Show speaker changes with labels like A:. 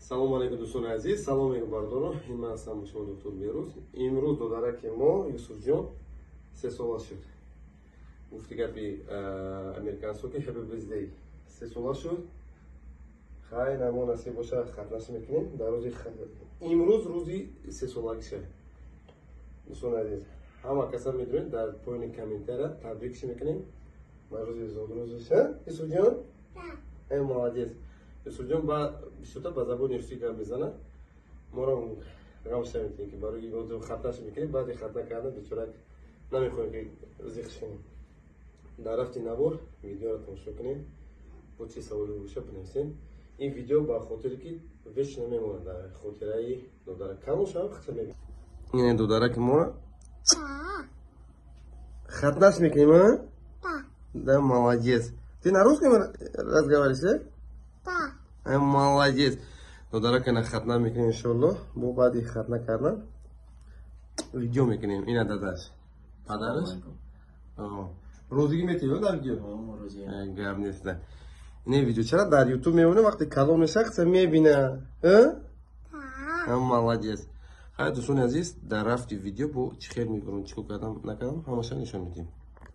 A: салом алейкум дӯстони азиз, салом меҳрубардоро. Ман ҳастам шумо доктор Берӯз. Имрӯз додараки мо Юсуфҷон 3 сола шуд. Гуфти гапи американсо ки happy birthday 3 сола шуд. Хай намо насиб боша хатнаш мекунем дар рӯзи имрӯз рӯзи 3 солагиша. Дӯстони азиз, ҳама каса медонед, дар поини комментария табрикш мекунем бар рӯзи зодрӯзиша. Юсуфҷон? Да. Молодец. Юсуфҷон бисёртар ба забони русӣ гап мезанад. Моро ғамша мекунем ки барои имрӯз хатнаш мекунем, баъди хатна кардан бечорак намехоҳем ки зиқш kunیم. Дар рафти навор видеоро тамошо кунем. Бо чӣ саволи боша бинависем. این ویدیو با خاطری که ویش نمیمونه در خاطره دوداره کاموش هم خطر میگه این دوداره که ما خطناش میکنیم ها؟ да молодец. Ты на русском разговариваешь, да? Да. Молодец. دوداره که خطنا میکنیم انشالله. با بعدی خطنا کردن ویدیو میکنیم. این داداش پدرش روزی میتونی در ویدیو روزی گپ نیست. این ویدیو چرا در یوتیوب میمونه وقتی کلام شخص میبینه молодец. خیلی دوستان عزیز در رفتی ویدیو با چی خیلی میکنم چیکار کردم نکردم همشون نشون میدیم.